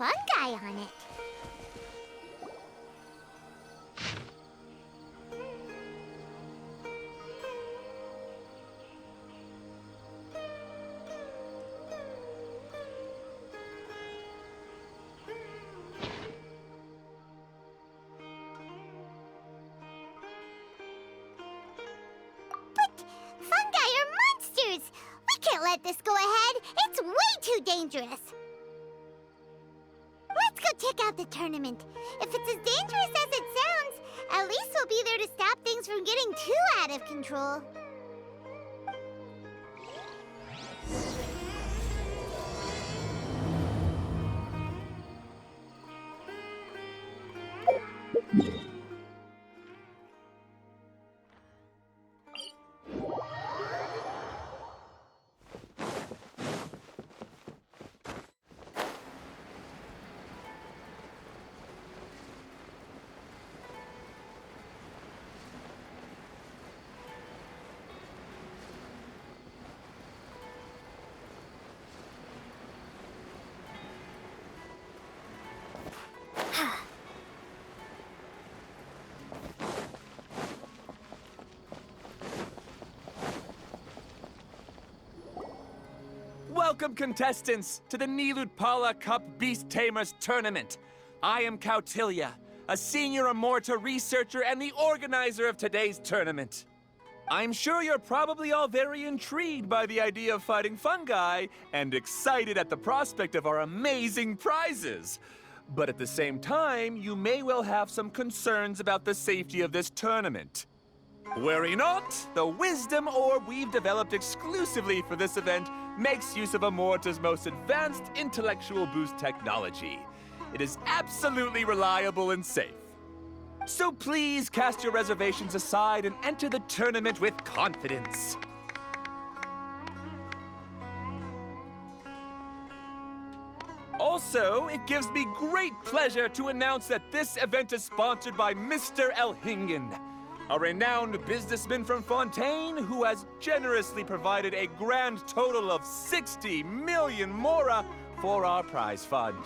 fungi on it. Let this go ahead. It's way too dangerous. Let's go check out the tournament. If it's as dangerous as it sounds, at least we'll be there to stop things from getting too out of control. Welcome, contestants, to the Nilutpala Cup Beast Tamers Tournament. I am Kautilya, a senior Amorta researcher and the organizer of today's tournament. I'm sure you're probably all very intrigued by the idea of fighting fungi and excited at the prospect of our amazing prizes. But at the same time, you may well have some concerns about the safety of this tournament. Worry not, the wisdom orb we've developed exclusively for this event makes use of Amorta's most advanced intellectual boost technology. It is absolutely reliable and safe. So please cast your reservations aside and enter the tournament with confidence. Also, it gives me great pleasure to announce that this event is sponsored by Mr. Elhingen, a renowned businessman from Fontaine who has generously provided a grand total of 60 million mora for our prize fund.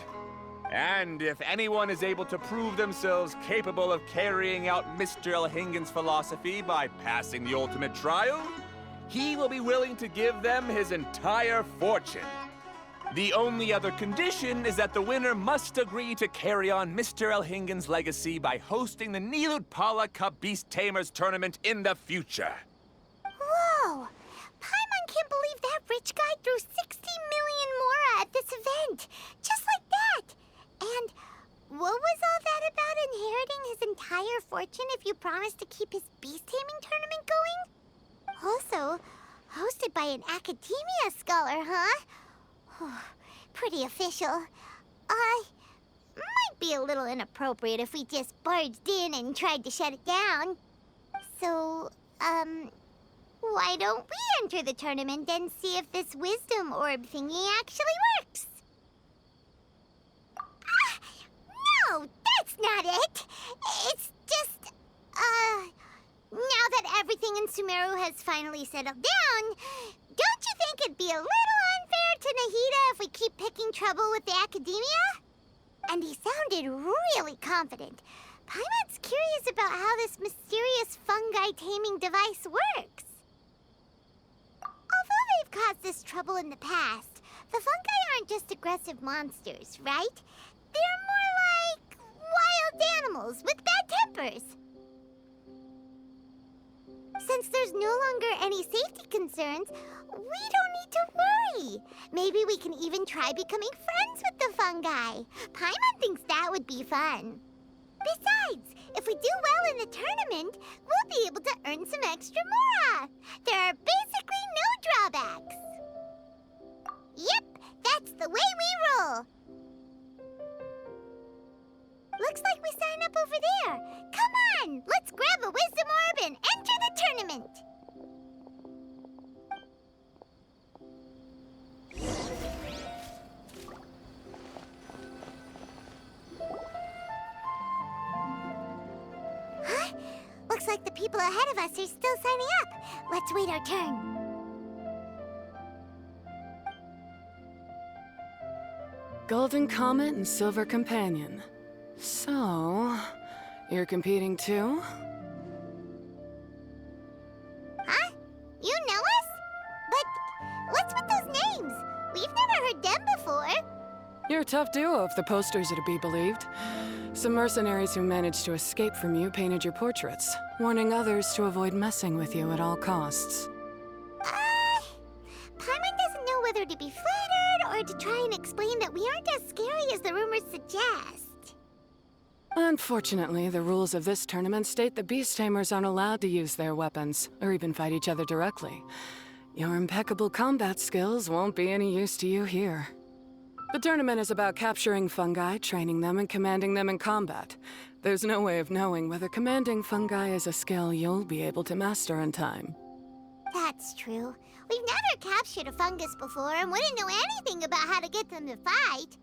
And if anyone is able to prove themselves capable of carrying out Mr. Elhingen's philosophy by passing the ultimate trial, he will be willing to give them his entire fortune. The only other condition is that the winner must agree to carry on Mr. Elhingen's legacy by hosting the Nilutpala Cup Beast Tamers tournament in the future. Whoa! Paimon can't believe that rich guy threw 60 million mora at this event. Just like that. And what was all that about inheriting his entire fortune if you promised to keep his beast taming tournament going? Also, hosted by an academia scholar, huh? Pretty official. Might be a little inappropriate if we just barged in and tried to shut it down. So, why don't we enter the tournament and see if this wisdom orb thingy actually works? No, that's not it. It's just, now that everything in Sumeru has finally settled down, don't you think it'd be a little unfair to Nahida if we keep picking trouble with the academia? And he sounded really confident. Paimon's curious about how this mysterious fungi taming device works. Although they've caused us trouble in the past, the fungi aren't just aggressive monsters, right? They're more like wild animals with bad tempers. Since there's no longer any safety concerns, we don't need to worry. Maybe we can even try becoming friends with the fungi. Paimon thinks that would be fun. Besides, if we do well in the tournament, we'll be able to earn some extra mora. There are basically no drawbacks. Yep, that's the way we roll. Looks like we sign up over there. Come on, let's grab a wisdom orb and enter the tournament. Huh? Looks like the people ahead of us are still signing up. Let's wait our turn. Golden Comet and Silver Companion. So, you're competing too? Huh? You know us? But what's with those names? We've never heard them before. You're a tough duo if the posters are to be believed. Some mercenaries who managed to escape from you painted your portraits, warning others to avoid messing with you at all costs. Paimon doesn't know whether to be flattered or to try and explain that we aren't as scary as the rumors suggest. Unfortunately, the rules of this tournament state that beast tamers aren't allowed to use their weapons, or even fight each other directly. Your impeccable combat skills won't be any use to you here. The tournament is about capturing fungi, training them, and commanding them in combat. There's no way of knowing whether commanding fungi is a skill you'll be able to master in time. That's true. We've never captured a fungus before and wouldn't know anything about how to get them to fight.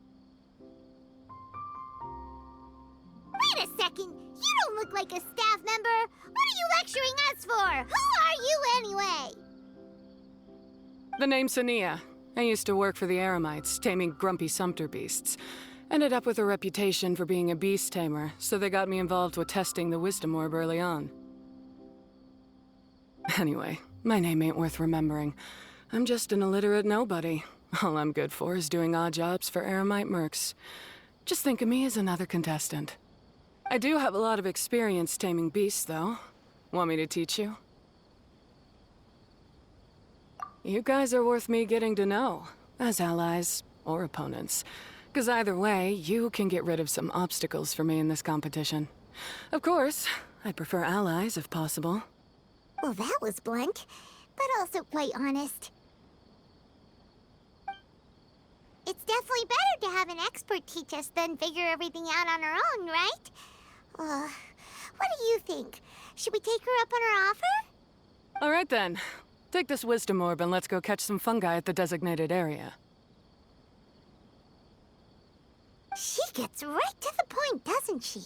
Wait a second! You don't look like a staff member! What are you lecturing us for? Who are you anyway? The name's Sania. I used to work for the Eremites, taming grumpy sumpter beasts. Ended up with a reputation for being a beast tamer, so they got me involved with testing the wisdom orb early on. Anyway, my name ain't worth remembering. I'm just an illiterate nobody. All I'm good for is doing odd jobs for Eremite mercs. Just think of me as another contestant. I do have a lot of experience taming beasts, though. Want me to teach you? You guys are worth me getting to know, as allies or opponents. 'Cause either way, you can get rid of some obstacles for me in this competition. Of course, I prefer allies if possible. Well, that was blunt, but also quite honest. It's definitely better to have an expert teach us than figure everything out on our own, right? What do you think? Should we take her up on her offer? All right then. Take this wisdom orb and let's go catch some fungi at the designated area. She gets right to the point, doesn't she?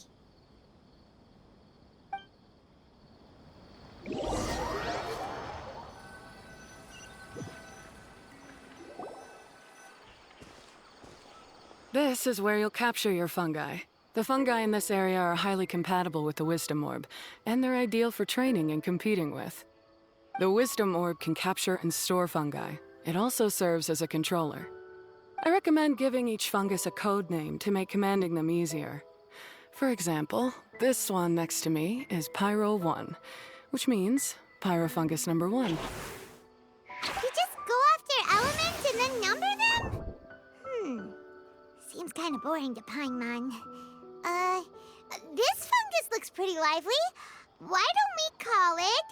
This is where you'll capture your fungi. The fungi in this area are highly compatible with the wisdom orb, and they're ideal for training and competing with. The wisdom orb can capture and store fungi. It also serves as a controller. I recommend giving each fungus a code name to make commanding them easier. For example, this one next to me is Pyro 1, which means Pyrofungus number 1. You just go after elements and then number them? Seems kind of boring to Paimon. This fungus looks pretty lively. Why don't we call it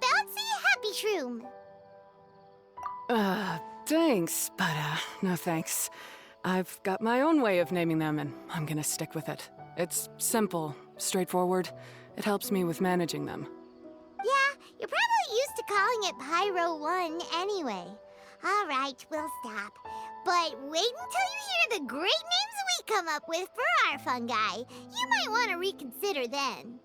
Bouncy Happy Shroom? Thanks, but no thanks. I've got my own way of naming them, and I'm gonna stick with it. It's simple, straightforward. It helps me with managing them. Yeah, you're probably used to calling it Pyro 1 anyway. All right, we'll stop. But wait until you hear the great names we come up with for our fungi. You might want to reconsider then.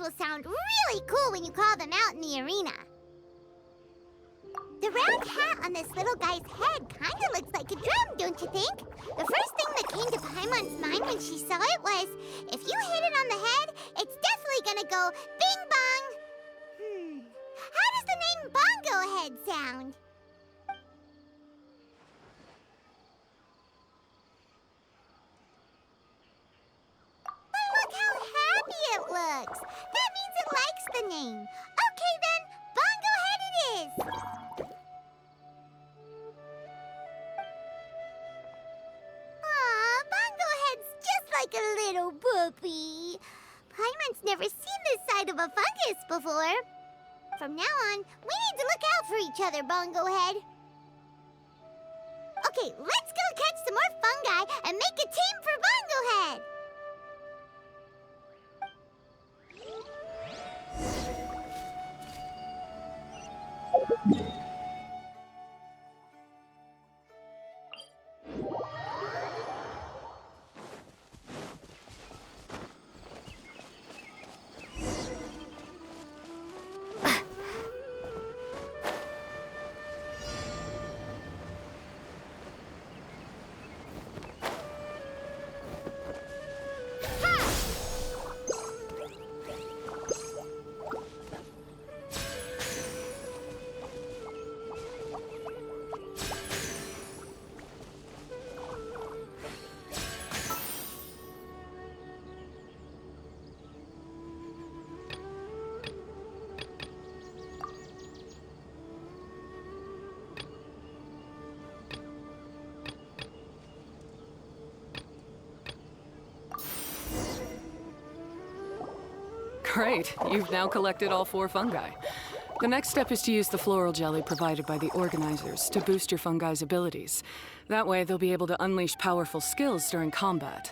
will sound really cool when you call them out in the arena. The round hat on this little guy's head kinda looks like a drum, don't you think? The first thing that came to Paimon's mind when she saw it was, if you hit it on the head, it's definitely gonna go bing bong. How does the name Bongo Head sound? But look how happy it looks. That means it likes the name. Okay then, Bongo Head it is. Aw, Bongo Head's just like a little puppy. Paimon's never seen this side of a fungus before. From now on, we need to look out for each other, Bongo Head. Okay, let's go catch some more fungi and make a team for Bongo Head. Great, you've now collected all 4 fungi. The next step is to use the floral jelly provided by the organizers to boost your fungi's abilities. That way, they'll be able to unleash powerful skills during combat.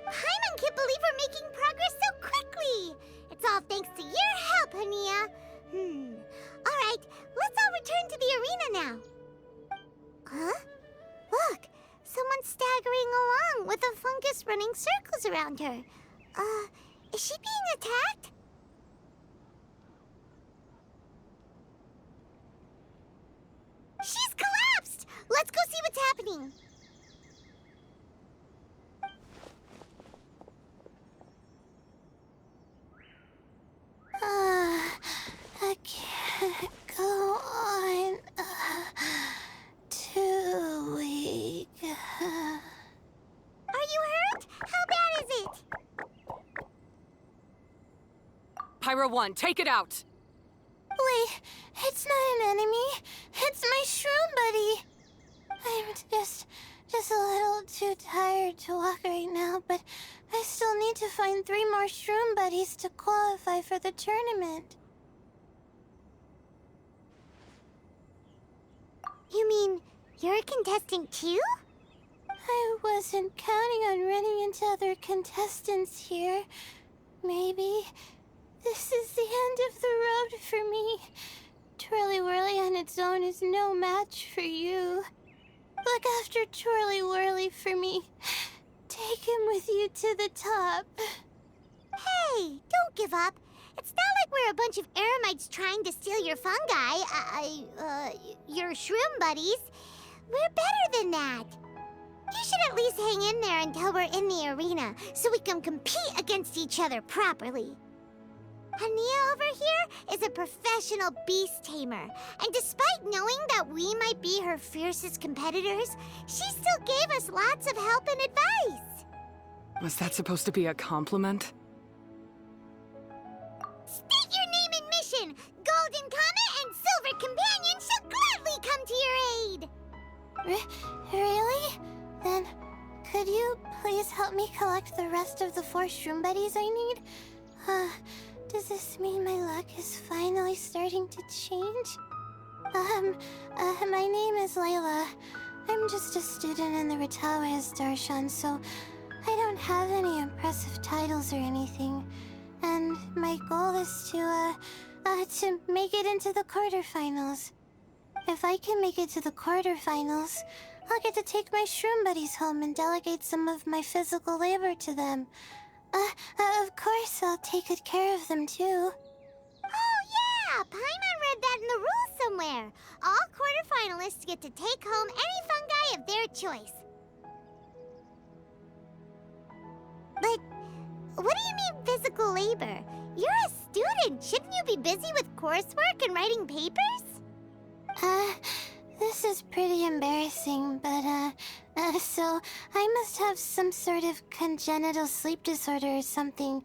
Paimon can't believe we're making progress so quickly. It's all thanks to your help, Hania. All right, let's all return to the arena now. Huh? Look, someone's staggering along with a fungus running circles around her. Is she being attacked? She's collapsed! Let's go see what's happening. I can't go on. Too weak. Are you hurt? How bad is it? Pyro 1, take it out! Wait, it's not an enemy. It's my shroom buddy. I'm just a little too tired to walk right now, but I still need to find 3 more shroom buddies to qualify for the tournament. You mean you're a contestant too? I wasn't counting on running into other contestants here. Maybe this is the end of the road for me. Twirly Whirly on its own is no match for you. Look after Twirly Whirly for me. Take him with you to the top. Hey, don't give up. It's not like we're a bunch of eremites trying to steal your fungi. Your shroom buddies. We're better than that. You should at least hang in there until we're in the arena, so we can compete against each other properly. Hania over here is a professional beast tamer, and despite knowing that we might be her fiercest competitors, she still gave us lots of help and advice. Was that supposed to be a compliment? State your name and mission! Golden Comet and Silver Companion shall gladly come to your aid! Really? Then, could you please help me collect the rest of the 4 shroom buddies I need? Does this mean my luck is finally starting to change? My name is Layla. I'm just a student in the Ritawa's Darshan, so I don't have any impressive titles or anything. And my goal is to make it into the quarterfinals. If I can make it to the quarterfinals, I'll get to take my shroom buddies home and delegate some of my physical labor to them. Of course I'll take good care of them, too. Oh, yeah! Paimon read that in the rules somewhere. All quarterfinalists get to take home any fungi of their choice. But what do you mean physical labor? You're a student. Shouldn't you be busy with coursework and writing papers? This is pretty embarrassing, but, so I must have some sort of congenital sleep disorder or something,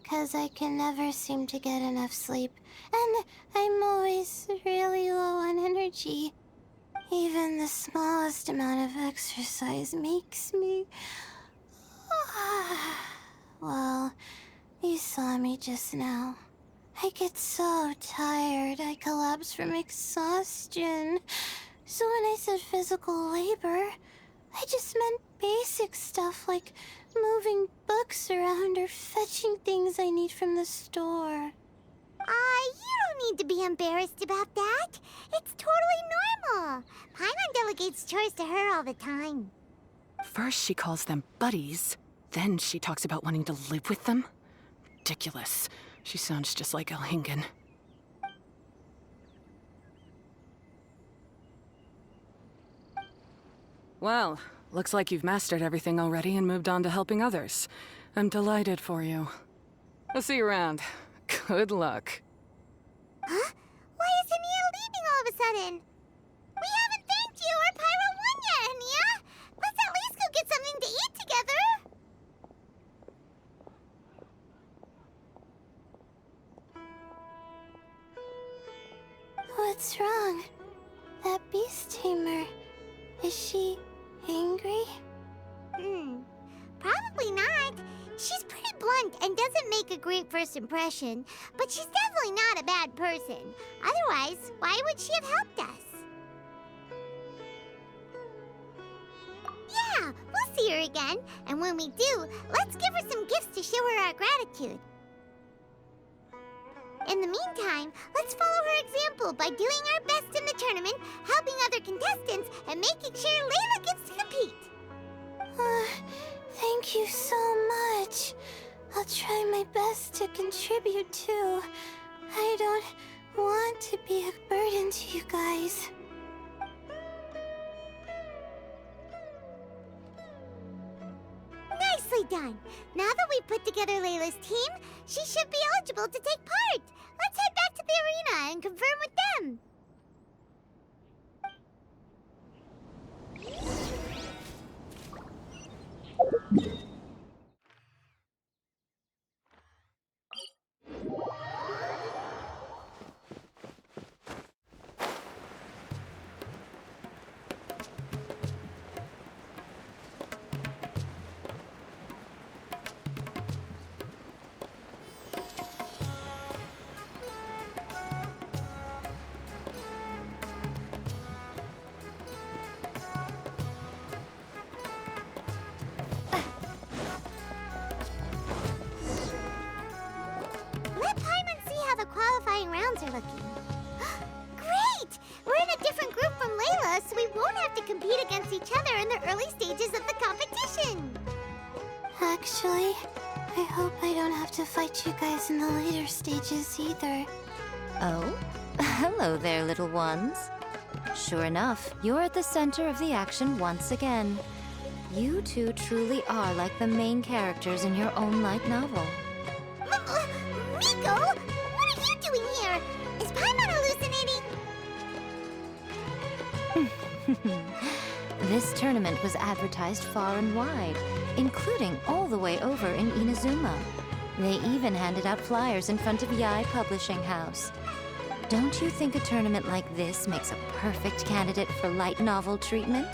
'cause I can never seem to get enough sleep, and I'm always really low on energy. Even the smallest amount of exercise makes me... Well, you saw me just now. I get so tired, I collapse from exhaustion. So when I said physical labor, I just meant basic stuff like moving books around or fetching things I need from the store. You don't need to be embarrassed about that. It's totally normal. Paimon delegates chores to her all the time. First she calls them buddies, then she talks about wanting to live with them. Ridiculous. She sounds just like Elhingen. Well, looks like you've mastered everything already and moved on to helping others. I'm delighted for you. I'll see you around. Good luck. Huh? Why is Ania leaving all of a sudden? We haven't thanked you or Pyro won yet, Ania! Let's at least go get something to eat together! What's wrong? That beast tamer, is she angry? Probably not. She's pretty blunt and doesn't make a great first impression, but she's definitely not a bad person. Otherwise, why would she have helped us? Yeah, we'll see her again, and when we do, let's give her some gifts to show her our gratitude. In the meantime, let's follow her example by doing our best in the tournament, helping other contestants, and making sure Layla gets to compete. Thank you so much. I'll try my best to contribute too. I don't want to be a burden to you guys. Nicely done. Now that we've put together Layla's team, she should be eligible to take part. Let's head back to the arena and confirm with them. Let Paimon see how the qualifying rounds are looking. Great! We're in a different group from Layla, so we won't have to compete against each other in the early stages of the competition. Actually, I hope I don't have to fight you guys in the later stages either. Oh? Hello there, little ones. Sure enough, you're at the center of the action once again. You two truly are like the main characters in your own light novel. Miko, what are you doing here? Is Paimon hallucinating? This tournament was advertised far and wide, including all the way over in Inazuma. They even handed out flyers in front of Yae Publishing House. Don't you think a tournament like this makes a perfect candidate for light novel treatment?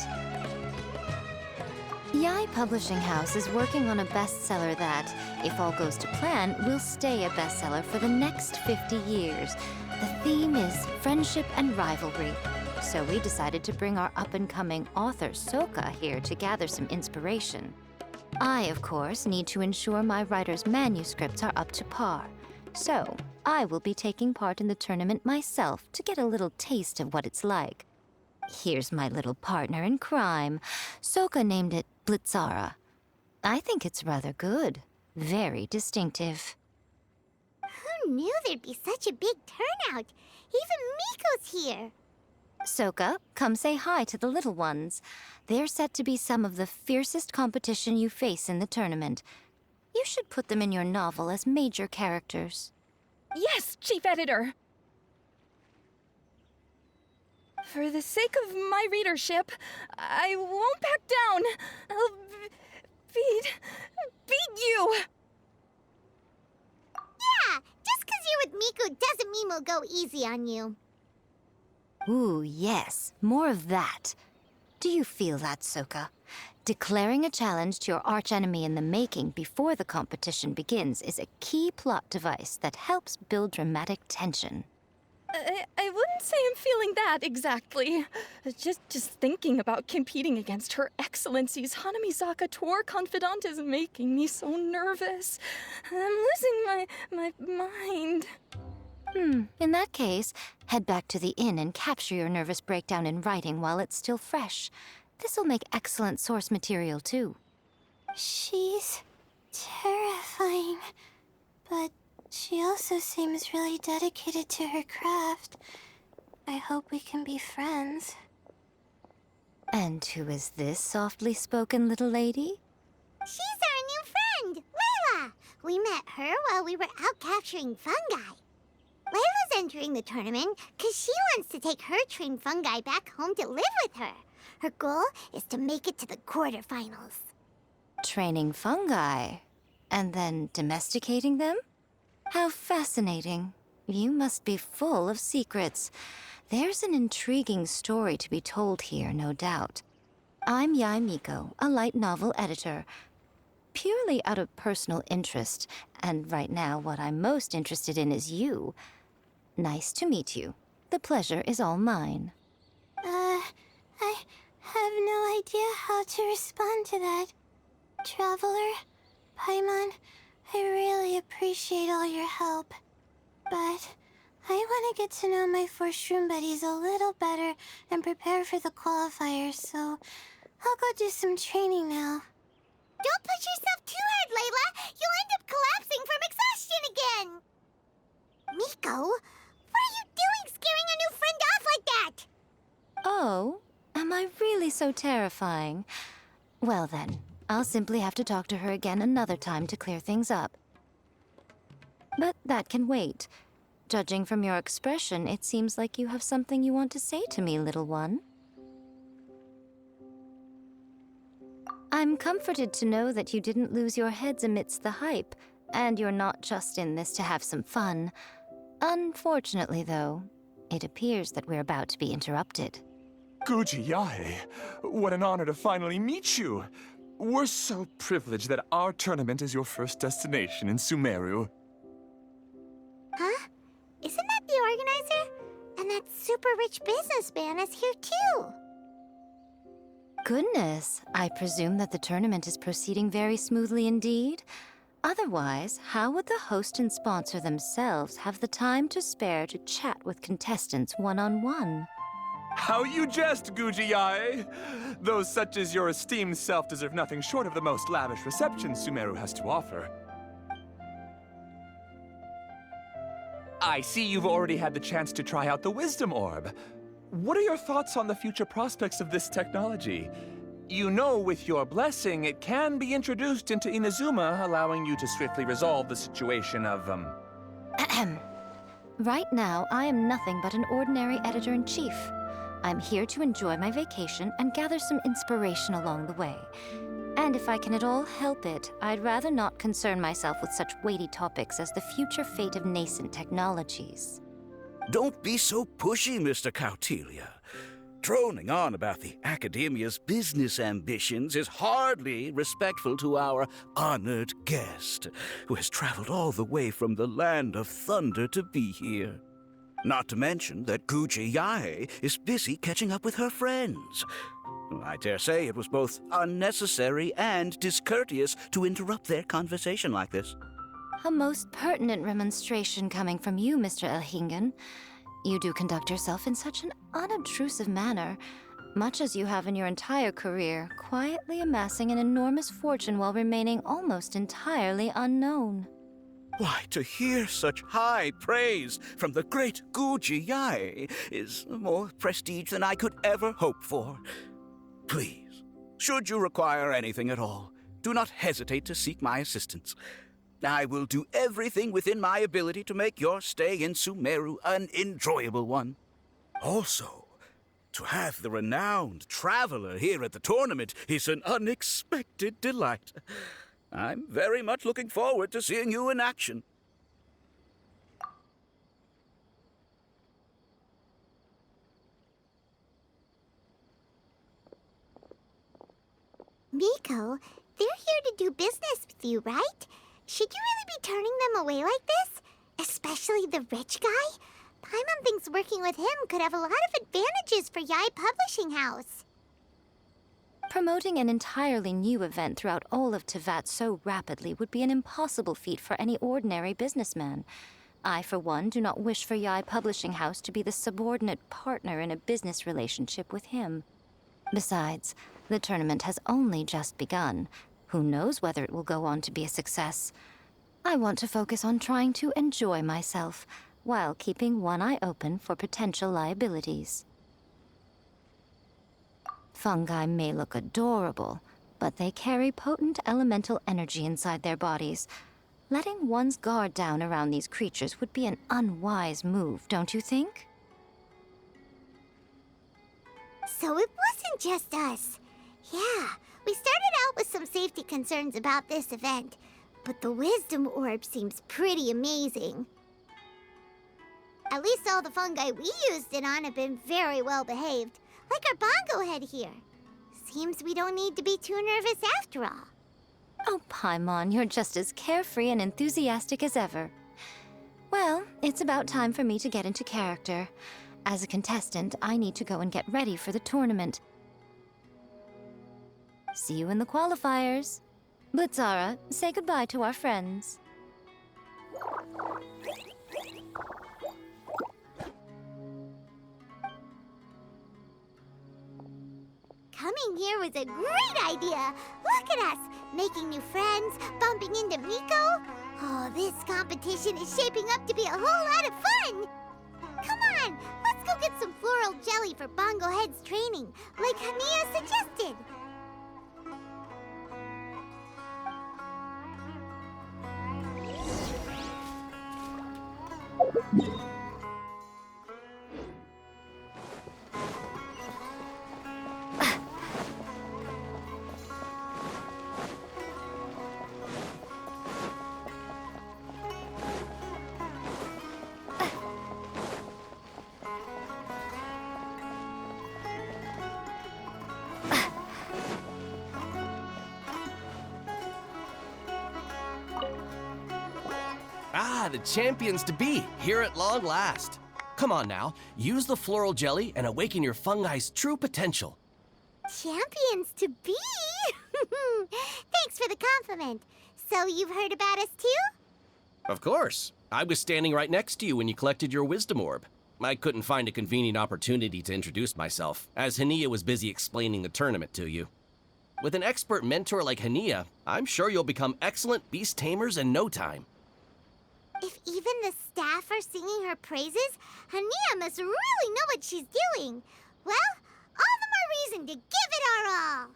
Yae Publishing House is working on a bestseller that, if all goes to plan, will stay a bestseller for the next 50 years. The theme is friendship and rivalry. So we decided to bring our up-and-coming author, Soka, here to gather some inspiration. I, of course, need to ensure my writer's manuscripts are up to par. So, I will be taking part in the tournament myself to get a little taste of what it's like. Here's my little partner in crime. Soka named it Blitzara. I think it's rather good. Very distinctive. Who knew there'd be such a big turnout? Even Miko's here. Soka, come say hi to the little ones. They're set to be some of the fiercest competition you face in the tournament. You should put them in your novel as major characters. Yes, Chief Editor! For the sake of my readership, I won't back down. I'll beat you! Yeah, just 'cause you're with Miko doesn't mean we'll go easy on you. Ooh, yes. More of that. Do you feel that, Soka? Declaring a challenge to your archenemy in the making before the competition begins is a key plot device that helps build dramatic tension. I wouldn't say I'm feeling that exactly. Just thinking about competing against Her Excellency's Hanamizaka tour confidant is making me so nervous. I'm losing my mind. In that case, head back to the inn and capture your nervous breakdown in writing while it's still fresh. This'll make excellent source material, too. She's terrifying, but she also seems really dedicated to her craft. I hope we can be friends. And who is this softly spoken little lady? She's our new friend, Layla. We met her while we were out capturing fungi. Layla's entering the tournament because she wants to take her trained fungi back home to live with her. Her goal is to make it to the quarterfinals. Training fungi, and then domesticating them? How fascinating. You must be full of secrets. There's an intriguing story to be told here, no doubt. I'm Yae Miko, a light novel editor. Purely out of personal interest, and right now what I'm most interested in is you. Nice to meet you. The pleasure is all mine. I have no idea how to respond to that. Traveler, Paimon, I really appreciate all your help. But I want to get to know my 4 shroom buddies a little better and prepare for the qualifiers, so I'll go do some training now. Don't push yourself too hard, Layla. You'll end up collapsing from exhaustion again. Miko, what are you doing scaring a new friend off like that? Oh, am I really so terrifying? Well then, I'll simply have to talk to her again another time to clear things up. But that can wait. Judging from your expression, it seems like you have something you want to say to me, little one. I'm comforted to know that you didn't lose your heads amidst the hype, and you're not just in this to have some fun. Unfortunately, though, it appears that we're about to be interrupted. Guji Yae, what an honor to finally meet you. We're so privileged that our tournament is your first destination in Sumeru. Huh? Isn't that the organizer? And that super rich businessman is here too. Goodness, I presume that the tournament is proceeding very smoothly indeed. Otherwise, how would the host and sponsor themselves have the time to spare to chat with contestants one-on-one? How you jest, Guji Yae! Those such as your esteemed self deserve nothing short of the most lavish reception Sumeru has to offer. I see you've already had the chance to try out the Wisdom Orb. What are your thoughts on the future prospects of this technology? You know, with your blessing, it can be introduced into Inazuma, allowing you to swiftly resolve the situation of, Right now, I am nothing but an ordinary editor-in-chief. I'm here to enjoy my vacation and gather some inspiration along the way. And if I can at all help it, I'd rather not concern myself with such weighty topics as the future fate of nascent technologies. Don't be so pushy, Mr. Kautelia. Droning on about the Academia's business ambitions is hardly respectful to our honored guest, who has traveled all the way from the land of thunder to be here. Not to mention that Guji Yae is busy catching up with her friends. I dare say it was both unnecessary and discourteous to interrupt their conversation like this. A most pertinent remonstration coming from you, Mr. Elhingen. You do conduct yourself in such an unobtrusive manner. much as you have in your entire career, quietly amassing an enormous fortune while remaining almost entirely unknown. Why, to hear such high praise from the great Guji Yai is more prestige than I could ever hope for. Please, should you require anything at all, do not hesitate to seek my assistance. I will do everything within my ability to make your stay in Sumeru an enjoyable one. Also, to have the renowned traveler here at the tournament is an unexpected delight. I'm very much looking forward to seeing you in action. Miko, they're here to do business with you, right? Should you really be turning them away like this? Especially the rich guy? Paimon thinks working with him could have a lot of advantages for Yai Publishing House. Promoting an entirely new event throughout all of Teyvat so rapidly would be an impossible feat for any ordinary businessman. I, for one, do not wish for Yai Publishing House to be the subordinate partner in a business relationship with him. Besides, the tournament has only just begun. Who knows whether it will go on to be a success? I want to focus on trying to enjoy myself, while keeping one eye open for potential liabilities. Fungi may look adorable, but they carry potent elemental energy inside their bodies. Letting one's guard down around these creatures would be an unwise move, don't you think? So it wasn't just us. Yeah, we started out with some safety concerns about this event, but the Wisdom Orb seems pretty amazing. At least all the fungi we used it on have been very well behaved, like our bongo head here. Seems we don't need to be too nervous after all. Oh, Paimon, you're just as carefree and enthusiastic as ever. Well, it's about time for me to get into character. As a contestant, I need to go and get ready for the tournament. See you in the qualifiers. Blitzara, say goodbye to our friends. Coming here was a great idea. Look at us, making new friends, bumping into Miko. Oh, this competition is shaping up to be a whole lot of fun. Come on, let's go get some floral jelly for Bongo Head's training, like Hania suggested. Ah, the champions to be, here at long last. Come on now, use the floral jelly and awaken your fungi's true potential. Champions to be? Thanks for the compliment. So you've heard about us too? Of course. I was standing right next to you when you collected your wisdom orb. I couldn't find a convenient opportunity to introduce myself, as Hania was busy explaining the tournament to you. With an expert mentor like Hania, I'm sure you'll become excellent beast tamers in no time. If even the staff are singing her praises, Hania must really know what she's doing. Well, all the more reason to give it our all.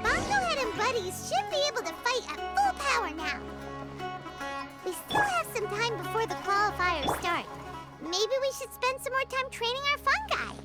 Bongohead and Buddies should be able to fight at full power now. We still have some time before the qualifiers start. Maybe maybe we should spend some more time training our fungi.